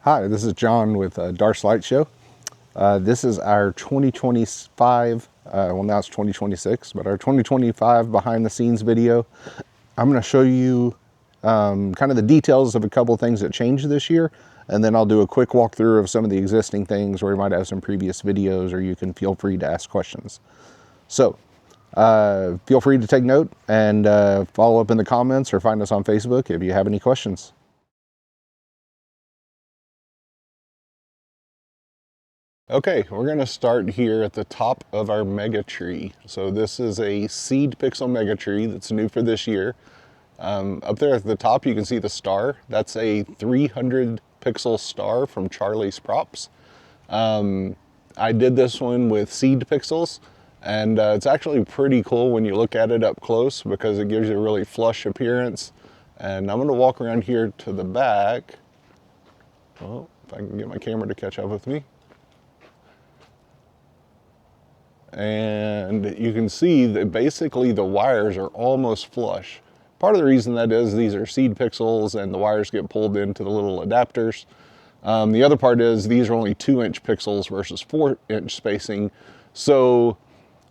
Hi, this is John with Darst Lightshow. This is our 2025, well now it's 2026, but our 2025 behind the scenes video. I'm going to show you kind of the details of a couple of things that changed this year, and then I'll do a quick walkthrough of some of the existing things where we might have some previous videos, or you can feel free to ask questions. So feel free to take note and follow up in the comments or find us on Facebook if you have any questions. Okay, we're going to start here at the top of our mega tree. So this is a seed pixel mega tree that's new for this year. Up there at the top you can see the star. That's a 300 pixel star from Charlie's Props. I did this one with seed pixels, and it's actually pretty cool when you look at it up close because it gives you a really flush appearance. And I'm going to walk around here to the back. Well, if I can get my camera to catch up with me. And you can see that basically the wires are almost flush. Part of the reason that is these are seed pixels and the wires get pulled into the little adapters. The other part is these are only 2-inch pixels versus 4-inch spacing, so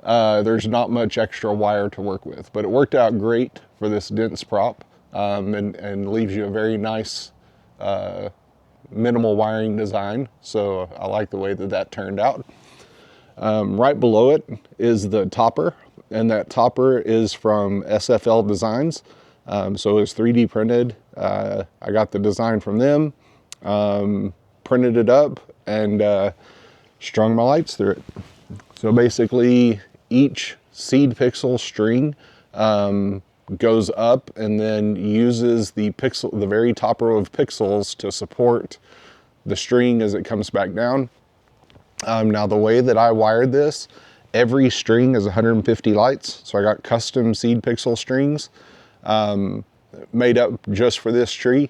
there's not much extra wire to work with. But it worked out great for this dense prop and leaves you a very nice minimal wiring design. So I like the way that that turned out. Right below it is the topper, and that topper is from SFL Designs. So it's 3D printed. I got the design from them, printed it up, and strung my lights through it. So basically each seed pixel string goes up and then uses the very top row of pixels to support the string as it comes back down. Now the way that I wired this, every string is 150 lights. So I got custom seed pixel strings made up just for this tree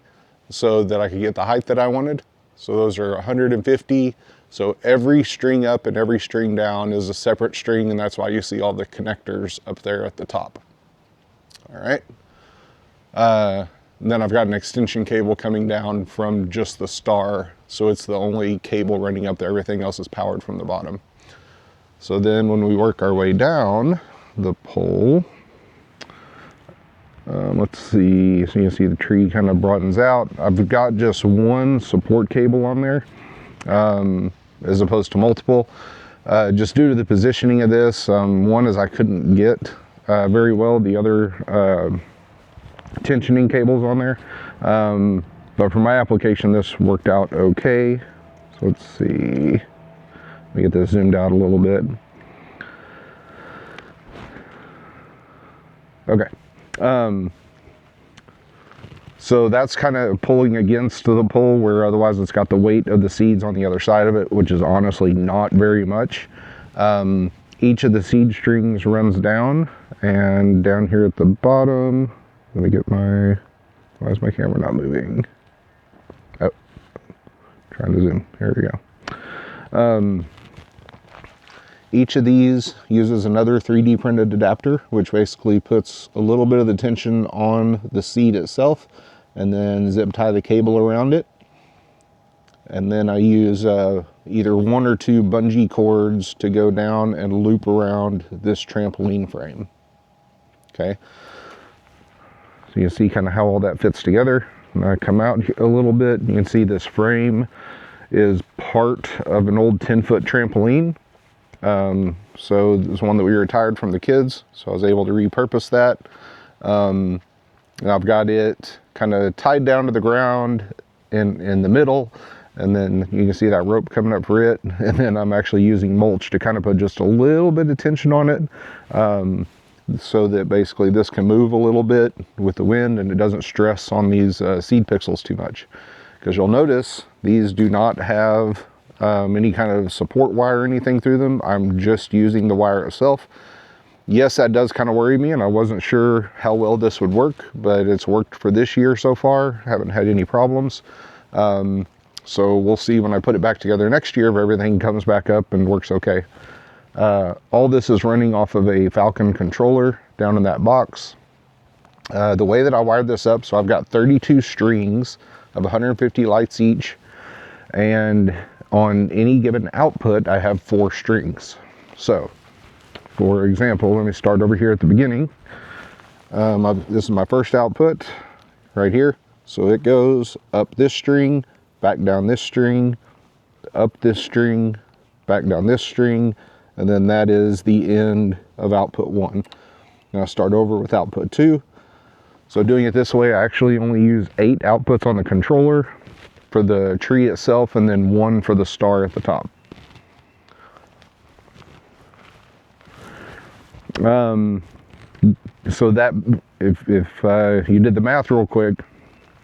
so that I could get the height that I wanted. So those are 150. So every string up and every string down is a separate string, and that's why you see all the connectors up there at the top. All right. Then I've got an extension cable coming down from just the star. So it's the only cable running up there. Everything else is powered from the bottom. So then when we work our way down the pole, let's see, so you can see the tree kind of broadens out. I've got just one support cable on there as opposed to multiple, just due to the positioning of this. One is I couldn't get very well the other tensioning cables on there, but for my application this worked out okay. So let's see, let me get this zoomed out a little bit. Okay, so that's kind of pulling against the pole, where otherwise it's got the weight of the seeds on the other side of it, which is honestly not very much. Each of the seed strings runs down, and down here at the bottom, let me get my, why is my camera not moving? Oh, trying to zoom, here we go. Each of these uses another 3D printed adapter, which basically puts a little bit of the tension on the seed itself, and then zip tie the cable around it. And then I use either 1 or 2 bungee cords to go down and loop around this trampoline frame. Okay. So you can see kind of how all that fits together. And I come out a little bit, you can see this frame is part of an old 10-foot trampoline. So it's one that we retired from the kids, so I was able to repurpose that. And I've got it kind of tied down to the ground in the middle, and then you can see that rope coming up for it. And then I'm actually using mulch to kind of put just a little bit of tension on it, so that basically this can move a little bit with the wind and it doesn't stress on these seed pixels too much. Because you'll notice these do not have any kind of support wire or anything through them. I'm just using the wire itself. Yes, that does kind of worry me, and I wasn't sure how well this would work, but it's worked for this year so far. Haven't had any problems. So we'll see when I put it back together next year if everything comes back up and works okay. All this is running off of a Falcon controller down in that box. The way that I wired this up, so I've got 32 strings of 150 lights each. And on any given output, I have 4 strings. So, for example, let me start over here at the beginning. This is my first output right here. So it goes up this string, back down this string, up this string, back down this string, and then that is the end of output 1. Now start over with output 2. So doing it this way, I actually only use 8 outputs on the controller for the tree itself, and then 1 for the star at the top. So that, if you did the math real quick,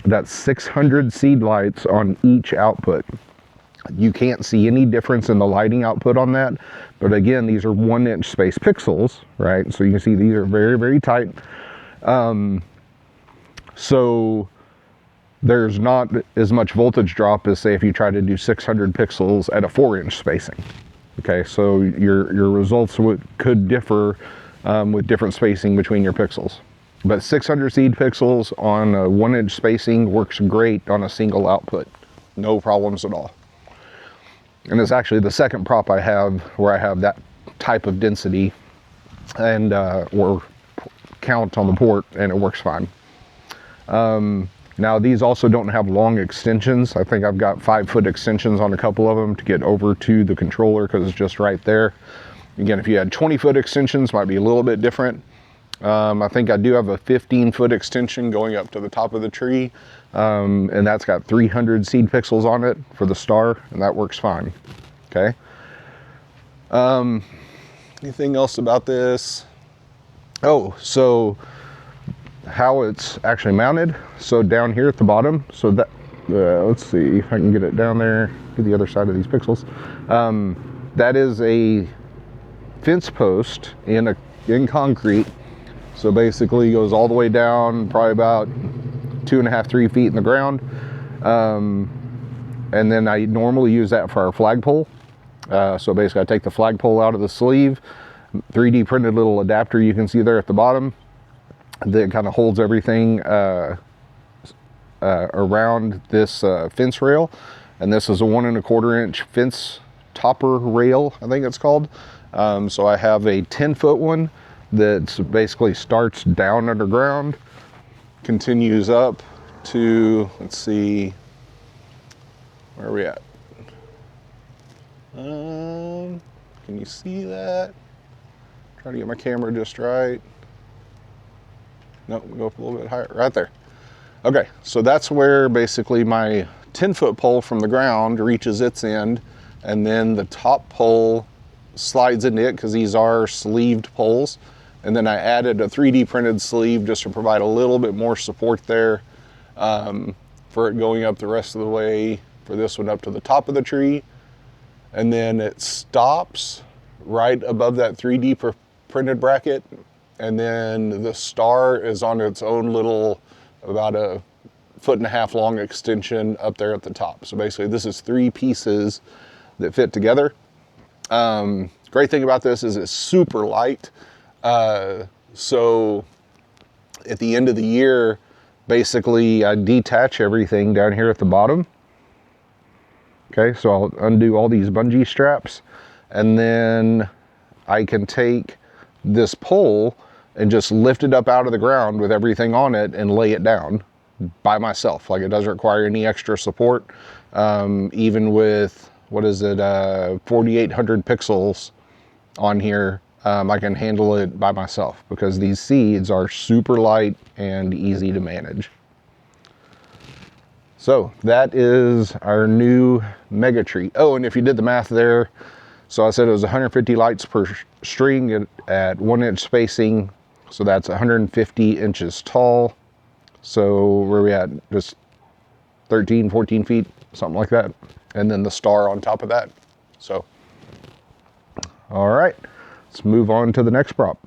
that's 600 seed lights on each output. You can't see any difference in the lighting output on that, but again, these are 1-inch space pixels, right? So you can see these are very, very tight. So there's not as much voltage drop as, say, if you try to do 600 pixels at a 4-inch spacing. Okay, so your results could differ with different spacing between your pixels. But 600 seed pixels on a 1-inch spacing works great on a single output. No problems at all. And it's actually the second prop I have where I have that type of density and or count on the port, and it works fine. Now these also don't have long extensions. I think I've got 5-foot extensions on a couple of them to get over to the controller because it's just right there. Again, if you had 20-foot extensions, might be a little bit different. I think I do have a 15-foot extension going up to the top of the tree, and that's got 300 seed pixels on it for the star, and that works fine. Okay. Anything else about this? Oh, so how it's actually mounted. So down here at the bottom, so that, let's see if I can get it down there to the other side of these pixels. That is a fence post in concrete. So basically goes all the way down, probably about 2.5–3 feet in the ground. And then I normally use that for our flagpole. So basically I take the flagpole out of the sleeve, 3D printed little adapter you can see there at the bottom that kind of holds everything around this fence rail. And this is a 1¼ inch fence topper rail, I think it's called. So I have a 10-foot one that basically starts down underground, continues up to, let's see, where are we at? Can you see that? Try to get my camera just right. Nope, we'll go up a little bit higher, right there. Okay, so that's where basically my 10-foot pole from the ground reaches its end, and then the top pole slides into it because these are sleeved poles. And then I added a 3D printed sleeve just to provide a little bit more support there for it going up the rest of the way for this one up to the top of the tree. And then it stops right above that 3D printed bracket. And then the star is on its own little, about a 1.5 foot long extension up there at the top. So basically this is 3 pieces that fit together. Great thing about this is it's super light. So at the end of the year, basically I detach everything down here at the bottom. Okay, so I'll undo all these bungee straps, and then I can take this pole and just lift it up out of the ground with everything on it and lay it down by myself. Like, it doesn't require any extra support. Even with, what is it, 4,800 pixels on here, I can handle it by myself because these seeds are super light and easy to manage. So that is our new mega tree. Oh, and if you did the math there, so I said it was 150 lights per string at 1-inch spacing. So that's 150 inches tall. So where are we at? Just 13, 14 feet, something like that. And then the star on top of that. So, all right, let's move on to the next prop.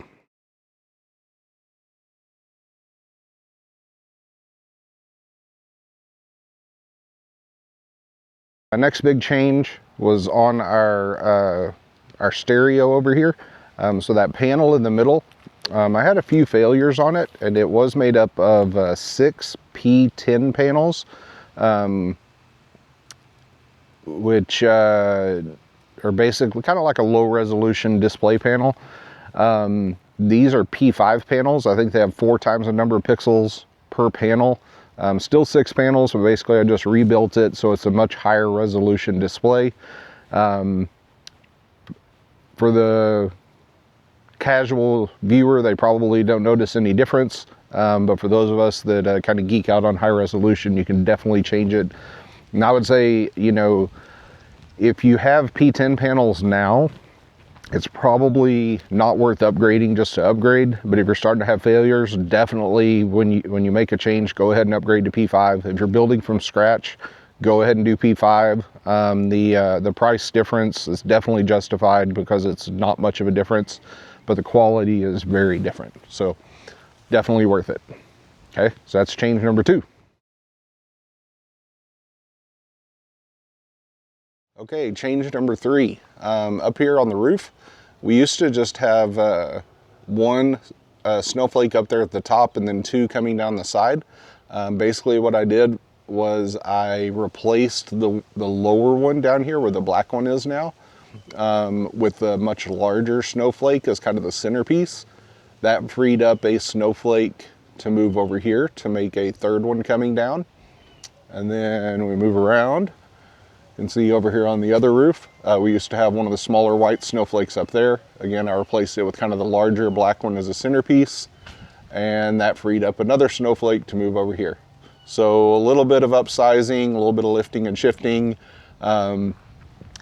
The next big change was on our stereo over here. So that panel in the middle, I had a few failures on it, and it was made up of 6 P10 panels. which are basically kind of like a low resolution display panel. These are P5 panels. I think they have 4 times the number of pixels per panel. Still 6 panels, but basically I just rebuilt it so it's a much higher resolution display. For the casual viewer, they probably don't notice any difference. But for those of us that kind of geek out on high resolution, you can definitely change it. And I would say, you know, if you have P10 panels now, it's probably not worth upgrading just to upgrade. But if you're starting to have failures, definitely when you make a change, go ahead and upgrade to P5. If you're building from scratch, go ahead and do P5. The price difference is definitely justified because it's not much of a difference, but the quality is very different. So definitely worth it. Okay, so that's change number 2. Okay, change number 3. Up here on the roof, we used to just have 1 snowflake up there at the top and then 2 coming down the side. Basically what I did was I replaced the lower one down here where the black one is now with a much larger snowflake as kind of the centerpiece. That freed up a snowflake to move over here to make a 3rd one coming down. And then we move around. You can see over here on the other roof, we used to have one of the smaller white snowflakes up there. Again, I replaced it with kind of the larger black one as a centerpiece, and that freed up another snowflake to move over here. So a little bit of upsizing, a little bit of lifting and shifting, and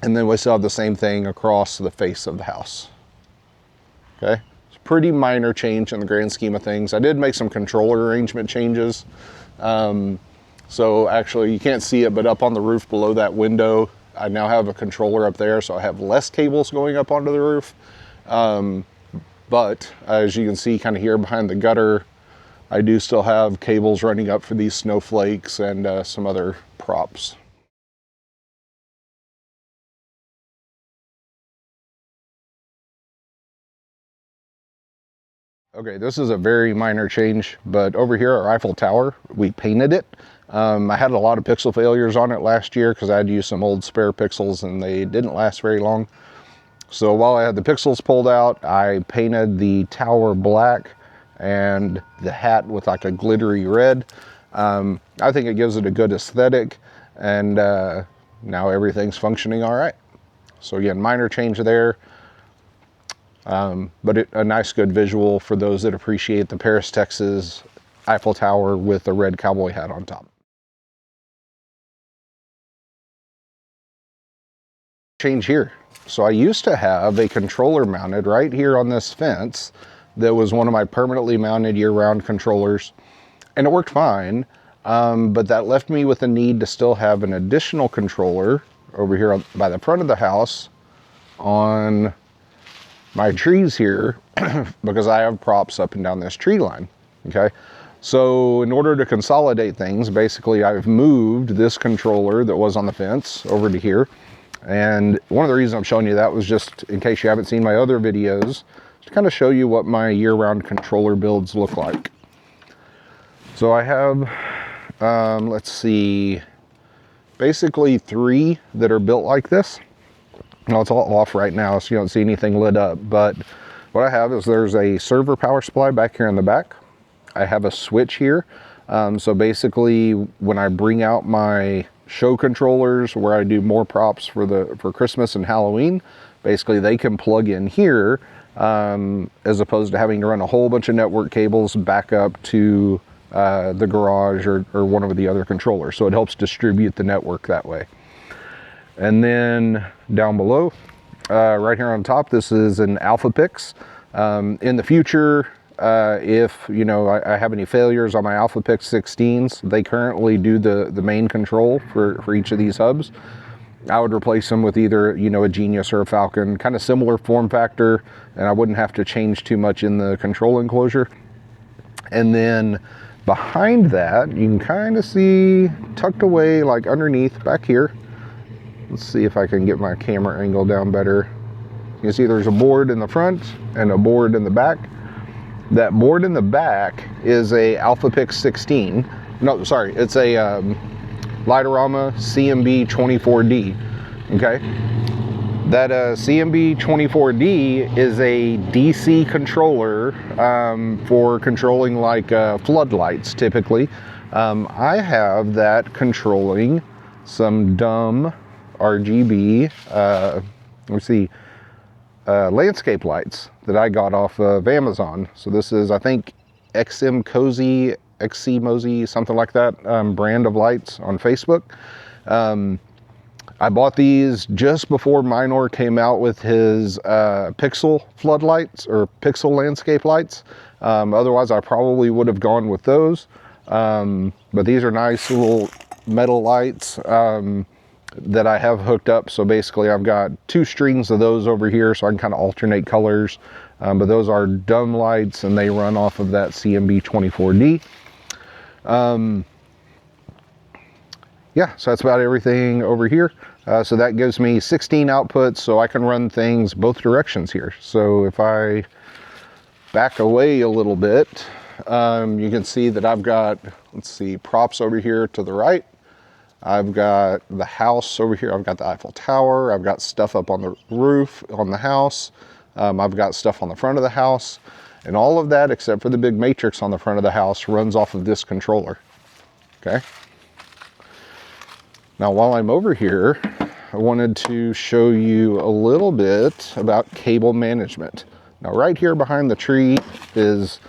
then we still have the same thing across the face of the house. Okay, it's a pretty minor change in the grand scheme of things. I did make some controller arrangement changes. So actually you can't see it, but up on the roof below that window, I now have a controller up there, so I have less cables going up onto the roof. But as you can see kind of here behind the gutter, I do still have cables running up for these snowflakes and some other props. Okay, this is a very minor change, but over here our Eiffel Tower, we painted it. I had a lot of pixel failures on it last year because I had to use some old spare pixels and they didn't last very long. So while I had the pixels pulled out, I painted the tower black and the hat with like a glittery red. I think it gives it a good aesthetic, and now everything's functioning all right. So again, minor change there. But a nice good visual for those that appreciate the Paris, Texas Eiffel Tower with a red cowboy hat on top. Change here. So I used to have a controller mounted right here on this fence that was one of my permanently mounted year-round controllers, and it worked fine, but that left me with a need to still have an additional controller over here by the front of the house on my trees here because I have props up and down this tree line. Okay, so in order to consolidate things, basically I've moved this controller that was on the fence over to here. And one of the reasons I'm showing you that was just in case you haven't seen my other videos, to kind of show you what my year-round controller builds look like. So I have, let's see, basically 3 that are built like this. Now it's all off right now, so you don't see anything lit up, but what I have is there's a server power supply back here in the back. I have a switch here. So basically when I bring out my show controllers where I do more props for Christmas and Halloween, basically they can plug in here as opposed to having to run a whole bunch of network cables back up to the garage or one of the other controllers. So it helps distribute the network that way. And then down below, right here on top, this is an Alpha Pix. In the future, if you know I have any failures on my Alpha Pix 16s, they currently do the main control for each of these hubs. I would replace them with either a Genius or a Falcon, kind of similar form factor, and I wouldn't have to change too much in the control enclosure. And then behind that, you can kind of see tucked away like underneath back here. Let's see if I can get my camera angle down better. You can see there's a board in the front and a board in the back. That board in the back is a Alpha Pix 16. No, sorry, it's a Light-O-Rama CMB24D. Okay, that CMB24D is a DC controller for controlling like floodlights typically. I have that controlling some dumb RGB, let's see, landscape lights that I got off of Amazon. So this is, I think, XC Mosey, something like that, brand of lights on Facebook. I bought these just before Minor came out with his pixel floodlights or pixel landscape lights. Otherwise, I probably would have gone with those. But these are nice little metal lights that I have hooked up. So basically, I've got 2 strings of those over here, so I can kind of alternate colors. But those are dumb lights, and they run off of that CMB24D. Yeah, so that's about everything over here. So that gives me 16 outputs, so I can run things both directions here. So if I back away a little bit, you can see that I've got, let's see, props over here to the right. I've got the house over here. I've got the Eiffel Tower. I've got stuff up on the roof on the house. I've got stuff on the front of the house. And all of that, except for the big matrix on the front of the house, runs off of this controller. Okay. Now, while I'm over here, I wanted to show you a little bit about cable management. Now, right here behind the tree is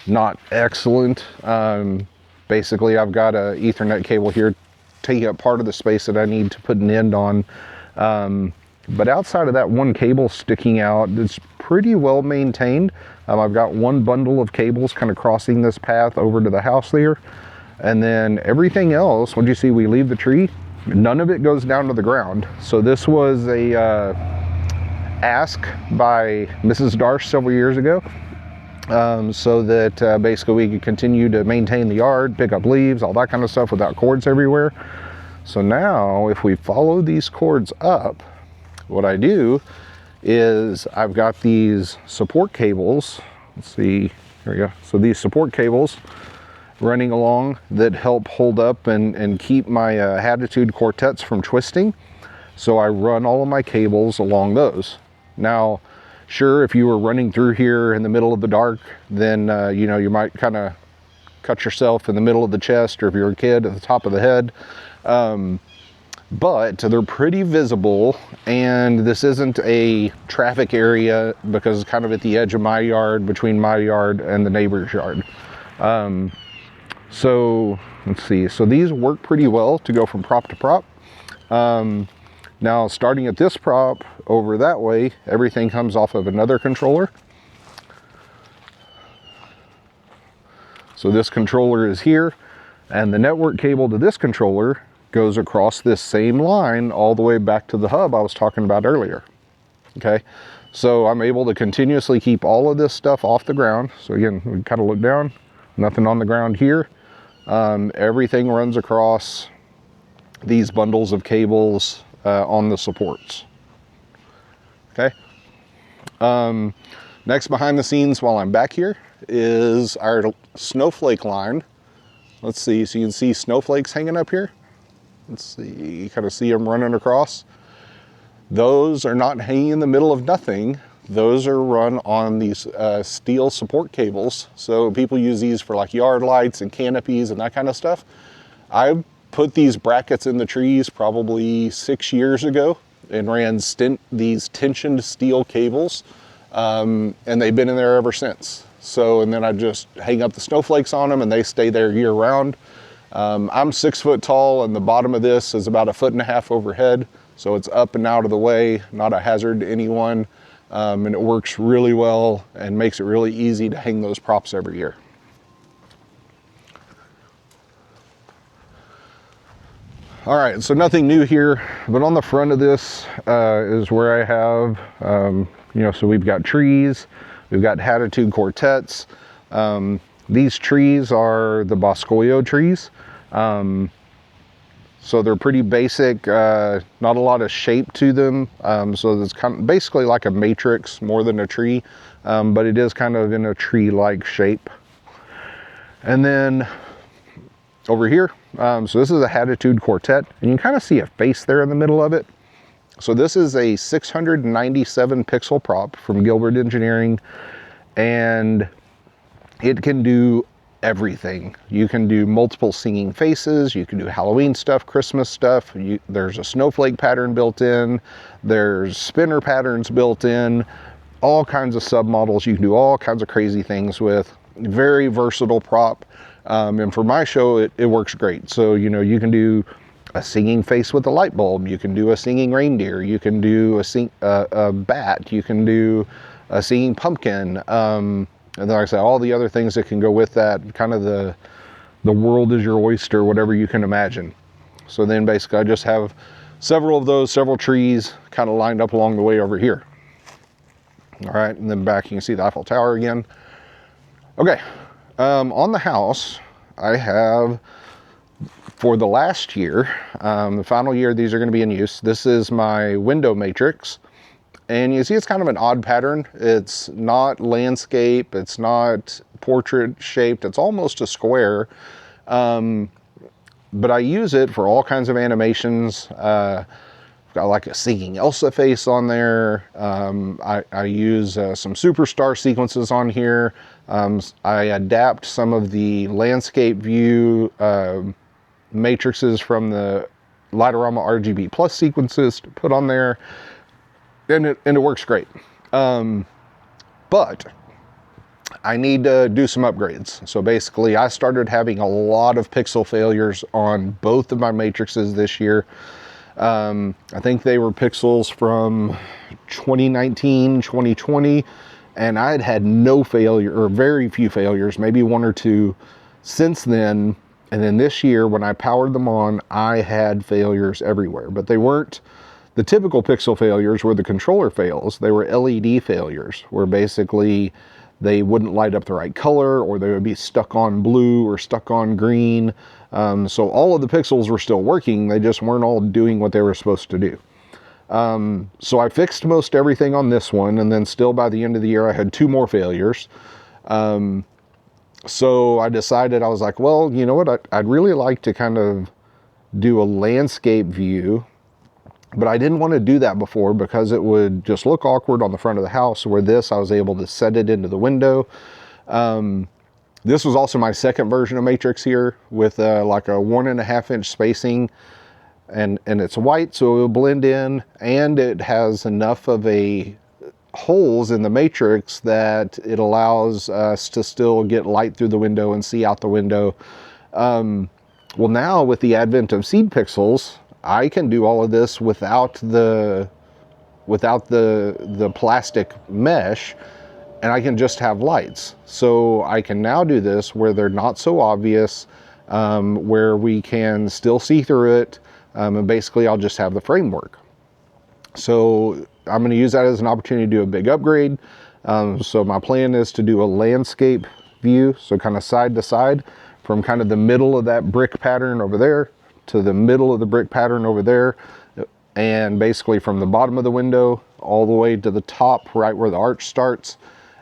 not excellent. Basically, I've got an Ethernet cable here taking up part of the space that I need to put an end on. But outside of that one cable sticking out, it's pretty well maintained. I've got one bundle of cables kind of crossing this path over to the house there. And then everything else, when you see we leave the tree, none of it goes down to the ground. So this was a ask by Mrs. Darst several years ago, so that basically we could continue to maintain the yard, pick up leaves, all that kind of stuff without cords everywhere. So now if we follow these cords up, what I do is I've got these support cables. Let's see, here we go. So these support cables running along that help hold up and keep my Hatitude quartets from twisting. So I run all of my cables along those. Now, sure, if you were running through here in the middle of the dark, then you know, you might kind of cut yourself in the middle of the chest, or if you're a kid, at the top of the head. But they're pretty visible, and this isn't a traffic area because it's kind of at the edge of my yard, between my yard and the neighbor's yard. So let's see, so these work pretty well to go from prop to prop. Now starting at this prop over that way, everything comes off of another controller. So this controller is here, and the network cable to this controller goes across this same line all the way back to the hub I was talking about earlier. Okay, so I'm able to continuously keep all of this stuff off the ground. So again, we kind of look down, nothing on the ground here. Everything runs across these bundles of cables on the supports. Okay. Next, behind the scenes while I'm back here is our snowflake line. Let's see, so you can see snowflakes hanging up here. Let's see, you kind of see them running across. Those are not hanging in the middle of nothing. Those are run on these steel support cables. So people use these for like yard lights and canopies and that kind of stuff. I put these brackets in the trees probably 6 years ago and ran these tensioned steel cables, and they've been in there ever since. So, and then I just hang up the snowflakes on them and they stay there year round. I'm 6 foot tall, and the bottom of this is about 1.5 feet overhead. So it's up and out of the way, not a hazard to anyone. And it works really well and makes it really easy to hang those props every year. All right, so nothing new here, but on the front of this is where I have, you know, so we've got trees, we've got Hatitude quartets. These trees are the Boscoyo trees. So they're pretty basic, not a lot of shape to them. So it's kind of basically like a matrix more than a tree, but it is kind of in a tree-like shape. And then over here, So this is a Hatitude Quartet, and you can kind of see a face there in the middle of it. So this is a 697 pixel prop from Gilbert Engineering, and it can do everything. You can do multiple singing faces, you can do Halloween stuff, Christmas stuff, there's a snowflake pattern built in, there's spinner patterns built in, all kinds of submodels you can do all kinds of crazy things with. Very versatile prop, and for my show it works great. So you know, you can do a singing face with a light bulb, you can do a singing reindeer, you can do a bat, you can do a singing pumpkin, and then like I said, all the other things that can go with that, kind of the world is your oyster, whatever you can imagine. So then basically I just have several of those, several trees kind of lined up along the way over here. All right, and then back you can see the Eiffel Tower again. Okay, on the house, I have, for the last year, the final year these are going to be in use, this is my window matrix. And you see it's kind of an odd pattern. It's not landscape, it's not portrait shaped, it's almost a square. But I use it for all kinds of animations. Got like a singing Elsa face on there. I use some superstar sequences on here. I adapt some of the landscape view matrices from the Light-O-Rama RGB Plus sequences to put on there. And it works great. But I need to do some upgrades. So basically I started having a lot of pixel failures on both of my matrices this year. I think they were pixels from 2019, 2020, and I had no failure, or very few failures, maybe one or two since then. And then this year when I powered them on, I had failures everywhere, but they weren't the typical pixel failures where the controller fails. They were LED failures, where basically they wouldn't light up the right color, or they would be stuck on blue or stuck on green. So all of the pixels were still working, they just weren't all doing what they were supposed to do. So I fixed most everything on this one, and then still by the end of the year I had 2 more failures. So I decided, I was like, well, you know what, I'd really like to kind of do a landscape view. But I didn't want to do that before because it would just look awkward on the front of the house, where this, I was able to set it into the window. This was also my second version of Matrix here, with like a 1.5 inch spacing, and it's white, so it will blend in, and it has enough of a holes in the matrix that it allows us to still get light through the window and see out the window. Well, now with the advent of seed pixels, I can do all of this without the plastic mesh, and I can just have lights. So I can now do this where they're not so obvious, where we can still see through it, and basically I'll just have the framework. So I'm going to use that as an opportunity to do a big upgrade. So my plan is to do a landscape view, so kind of side to side, from kind of the middle of that brick pattern over there to the middle of the brick pattern over there, and basically from the bottom of the window all the way to the top, right where the arch starts.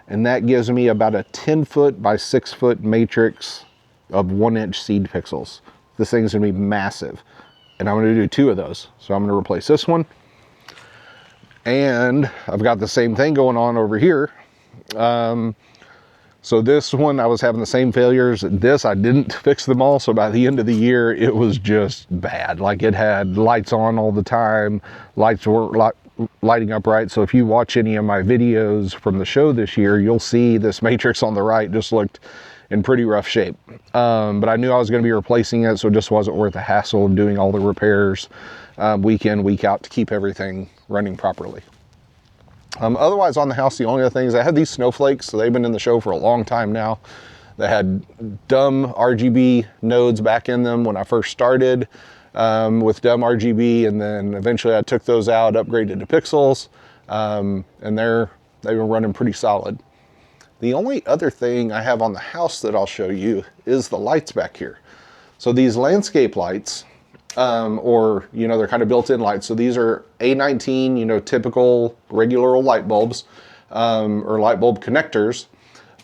And that gives me about a 10-foot by 6-foot matrix of 1-inch seed pixels. This thing's gonna be massive, and I'm gonna do 2 of those. So I'm gonna replace this one, and I've got the same thing going on over here. So this one, I was having the same failures. This, I didn't fix them all, so by the end of the year, it was just bad. Like, it had lights on all the time, lights weren't lighting up right. So if you watch any of my videos from the show this year, you'll see this matrix on the right just looked in pretty rough shape. But I knew I was gonna be replacing it, so it just wasn't worth the hassle of doing all the repairs week in, week out to keep everything running properly. Otherwise on the house, the only other thing is I had these snowflakes, so they've been in the show for a long time now. They had dumb RGB nodes back in them when I first started with dumb RGB, and then eventually I took those out, upgraded to pixels, and they've been running pretty solid. The only other thing I have on the house that I'll show you is the lights back here. So these landscape lights, or, you know, they're kind of built-in lights. So these are A19, you know, typical regular old light bulbs, or light bulb connectors.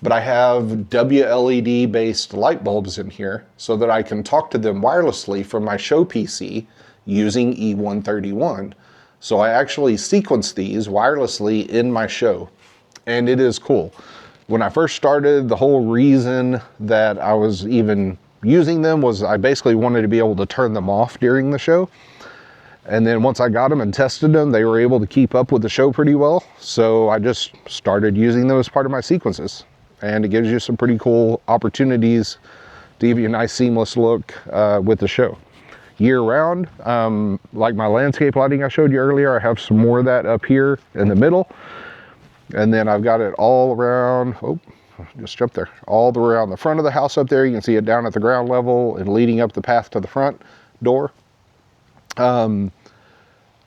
but I have WLED based light bulbs in here so that I can talk to them wirelessly from my show PC using E131. So I actually sequence these wirelessly in my show, and it is cool. When I first started, the whole reason that I was even using them was I basically wanted to be able to turn them off during the show. And then once I got them and tested them, they were able to keep up with the show pretty well. So I just started using them as part of my sequences. And it gives you some pretty cool opportunities to give you a nice seamless look with the show. Year round, like my landscape lighting I showed you earlier, I have some more of that up here in the middle. And then I've got it all around, oh, just jumped there, all around the front of the house up there. You can see it down at the ground level and leading up the path to the front door.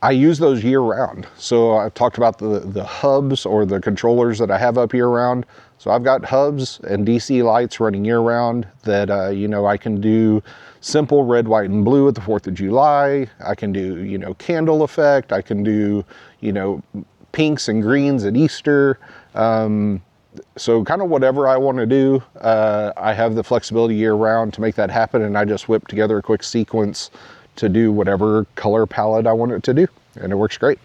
I use those year round. So I talked about the hubs or the controllers that I have up year round. So I've got hubs and DC lights running year round that, you know, I can do simple red, white, and blue at the 4th of July. I can do, you know, candle effect. I can do, you know, pinks and greens at Easter. So kind of whatever I want to do, I have the flexibility year round to make that happen. And I just whip together a quick sequence to do whatever color palette I want it to do, and it works great.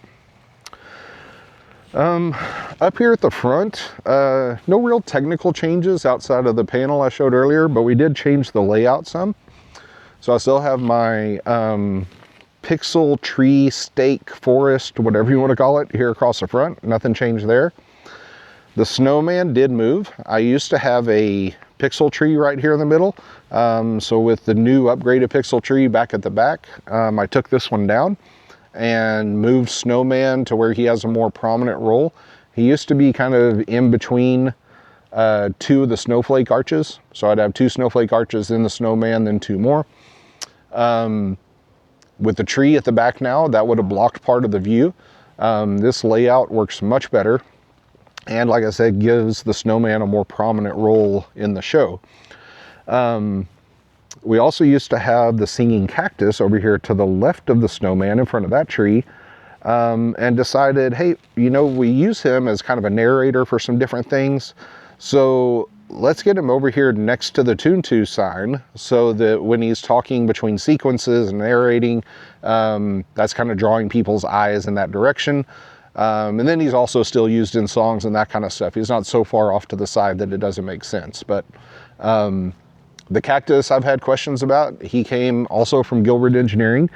Up here at the front, no real technical changes outside of the panel I showed earlier, but we did change the layout some. So I still have my pixel tree stake forest, whatever you want to call it, here across the front. Nothing changed there. The snowman did move. I used to have a pixel tree right here in the middle. So with the new upgraded pixel tree back at the back, I took this one down and moved Snowman to where he has a more prominent role. He used to be kind of in between two of the snowflake arches. So I'd have 2 snowflake arches in the snowman, then 2 more. With the tree at the back now, that would have blocked part of the view. This layout works much better. And like I said, gives the snowman a more prominent role in the show. We also used to have the singing cactus over here to the left of the snowman in front of that tree, and decided, hey, you know, we use him as kind of a narrator for some different things. So let's get him over here next to the Toon-To sign so that when he's talking between sequences and narrating, that's kind of drawing people's eyes in that direction. And then he's also still used in songs and that kind of stuff. He's not so far off to the side that it doesn't make sense. But the cactus I've had questions about. He came also from Gilbert Engineering.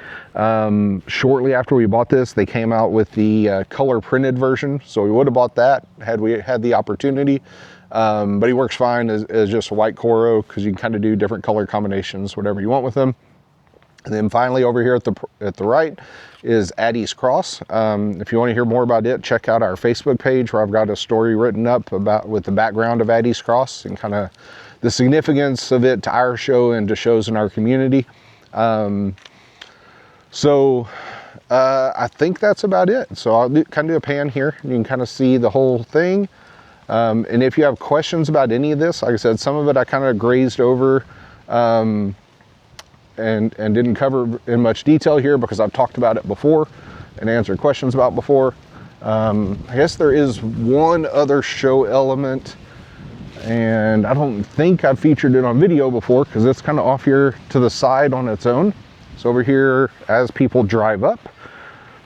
Shortly after we bought this, they came out with the color printed version. So we would have bought that had we had the opportunity. But he works fine as just a white Coro because you can kind of do different color combinations, whatever you want with them. And then finally over here at the right is Addie's Cross. If you want to hear more about it, check out our Facebook page where I've got a story written up with the background of Addie's Cross and kind of the significance of it to our show and to shows in our community. So I think that's about it. So I'll kind of do a pan here. You can kind of see the whole thing. And if you have questions about any of this, like I said, some of it I kind of grazed over and didn't cover in much detail here because I've talked about it before and answered questions about before. I guess there is one other show element, and I don't think I've featured it on video before because it's kind of off here to the side on its own. So over here, as people drive up,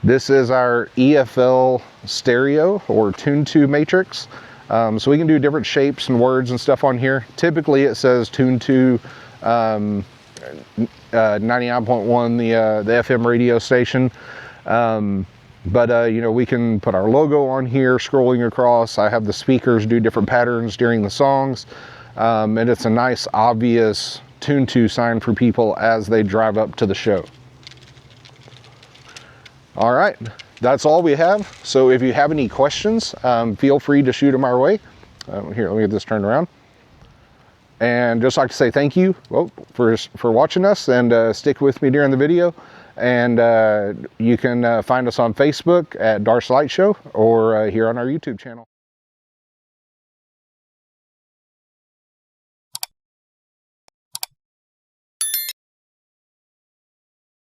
this is our EFL stereo or Toon-To matrix. So we can do different shapes and words and stuff on here. Typically it says Toon-To 99.1, the FM radio station. But you know, we can put our logo on here, scrolling across. I have the speakers do different patterns during the songs. And it's a nice, obvious Toon-To sign for people as they drive up to the show. All right, that's all we have. So if you have any questions, feel free to shoot them our way. Here, let me get this turned around. And just like to say thank you for watching us and stick with me during the video. And you can find us on Facebook at Darst Light Show or here on our YouTube channel.